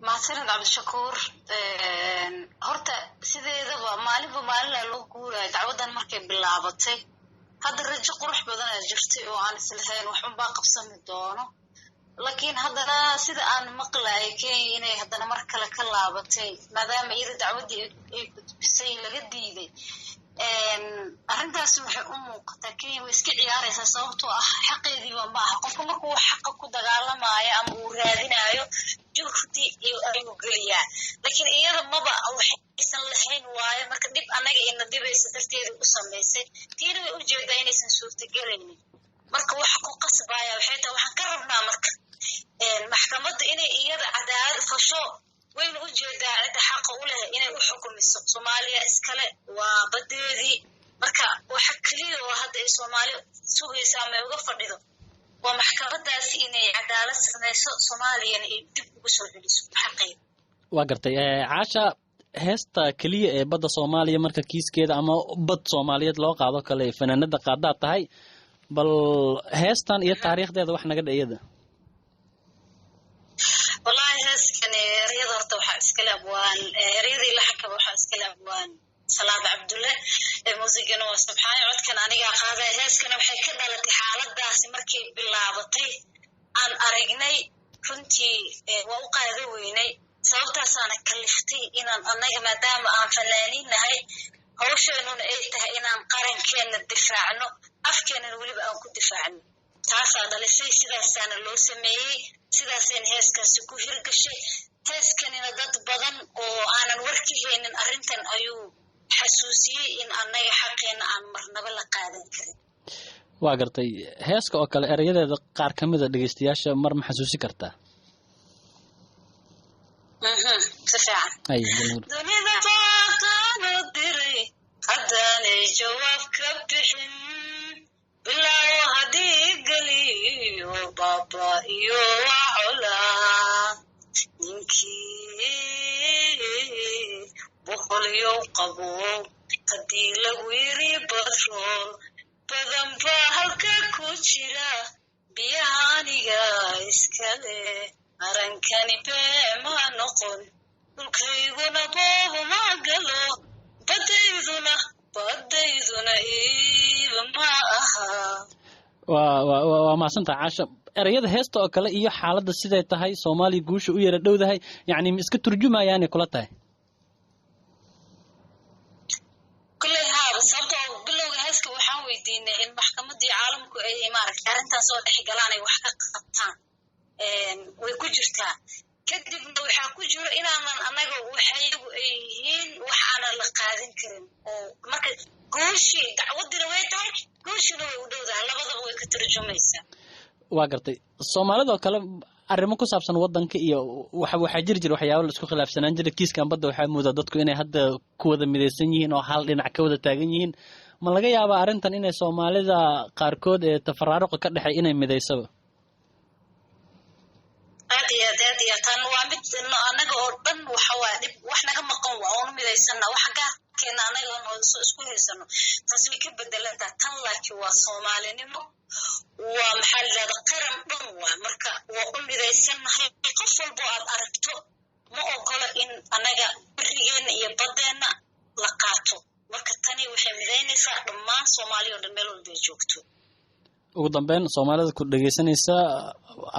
mahadsanid cabdishakuur. horta sideedaba maalinba maalin loo guuraayo dacwadan markay bilaabatay hadda rajo qurux badan ayaa jirtay oo aan islahayn wax unbaa qabsami doono, laakiin haddana sida aan maqlaayay Kenya inay haddana mar kale ka laabatay maadaama iyada dacwadii ay gudbisay laga diiday. arrintaasi waxay u muuqataa Kenya way iska ciyaaraysaa sababtoo ah xaqeediiba ma aha. qofka markuu xaqa ku dagaalamayo ama uu raadinayo juhdi ayuu geliyaa, laakiin iyada maba waxaysan lahayn waayo marka dib anaga ina dhibaysa darteeda u samaysay tiina way ujeedaa inaysan suurtagelaynin. marka waxa ku qasbaya waxay tahay waxaan ka rabnaa marka maxkamadda inay iyada cadaalad fasho wayna ujeedaa cidda xaqa u leh inay u xukumiso. Soomaaliya iskale waa badeedii, marka waxa kaliya oo hadda ay Soomaali sugaysa ama uga fadhido waa maxkamadaasi inay cadaalad samayso, Soomaaliyana ay dib ugu soo celiso xaqeeda. waa gartay caasha heesta kaliya ee badda Soomaaliya marka kiiskeeda ama bad Soomaaliyeed loo qaado kale fanaanada qaadaad tahay, bal heestan iyo taariikhdeeda wax naga dhayada. والله هسكن رياض horta waxa iskala abwaan riyadii la xakaba waxa iskala abwaan Salaad Cabdulle muusigana waa subxaan codkan aniga qaaday. heeskana waxay ka dhalatay xaaladaasi markay bilaabatay aan aragnay runtii waa u qaada weynay sababtaas aan kaliftay inaan anaga maadaama aan fanaaninahay hawsheenuna ay tahay inaan qarankeena difaacno afkeena waliba aan ku difaacno. taasaa dhalisay sidaasaana loo sameeyey, sidaaseen heeskaasi ku hirgashay. heeskanina dad badan oo aanan warki haynin arrintan ayuu xasuusiyey in anaga xaqeena aan marnaba la qaadan karin. waa gartay heeska oo kale erayadeeda qaar ka mid a dhegeystayaasha mar ma xasuusi kartaa? si fiican. dunida baaqaanu diray haddaanay jawaab ka bixin bilow haddii geliyo baaba iyo wacolaa ninkii boqolyo qabo haddii lagu yiri batrool badan baa halka ku jira biyaha aniga iskale arankani beema noqon dhulkayguna boobama galo badayduna iiba ma aha. waa maasanta caasha erayada heesta oo kale iyo xaaladda siday tahay Soomaaliya guusha u yara dhowdahay yacni iska turjumayaan kula tahay kulley haa sababtoo bilowga heeska waxaan weydiinay in maxkamadii caalamku ay maaragtay arrintan soo dhex galaan ay wax ka qabtaan way ku jirtaa. kadibna waxaa ku jiro inaanan anaga waxayagu ay yihiin waxaanan la qaadan karin oo marka guushii dacwadina way tahay guushina way u dhowdahay labadaba way ka turjumaysaa. waa gartay Soomaalida oo kale arrimo ku saabsan wadanka iyo waxa jir waxyaabo la isku khilaafsanaan jiray kiiskan badda waxaa muudaa dadku inay hadda ku wada midaysan yihiin oo hal dhinac ka wada taagan yihiin. ma laga yaabaa arrintan inay Soomaalida qaarkood ee tafaraaruq ka dhaxay inay midaysaba? aad iyo tan waa mid anaga oo dhan waxa waa dib wax naga maqan waa oo midaysana wax gaarkeena anaga oo isku haysano taas way ka bedelantaa tan laakiin waa Soomaalinimo waa maxal la qaran dhan waa marka waa u midaysanahay qof walba aad aragto ma ogola in anaga barigeena iyo badeena la qaato. marka tani waxay midaynaysaa dhammaan Soomaaliya oo dhan meel walba joogto. ugu dambeyn Soomaalida ku dhageysanaysa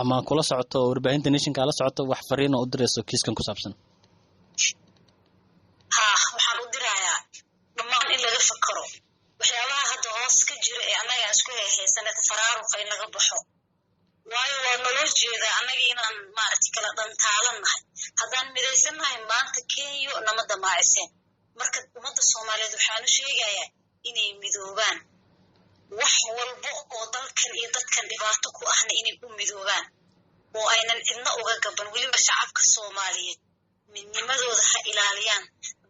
ama kula socoto warbaahinta nationka la socoto wax fariin oo u dirayso kiiskan ku saabsan? waxaan u dirayaa dhammaan in laga fakaro waxyaabaha hadda hoos ka jira ee anaga isku haysanay tafaraaruq ay naga baxo, waayo waa nolol jeeda anaga inaan maaragtay kala dhantaalanahay. haddaan midaysanahay maanta Kenya nama damaacisen. marka ummadda Soomaaliyeed waxaan u sheegayaa inay midoobaan wax walba oo dalkan iyo dadkan dhibaato ku ahna inay u midoobaan oo aynan cidna uga gaban. weliba shacabka Soomaaliyeed midnimadooda ha ilaaliyaan,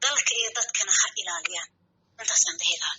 dalka iyo dadkana ha ilaaliyaan. intaasaan dhahayaa.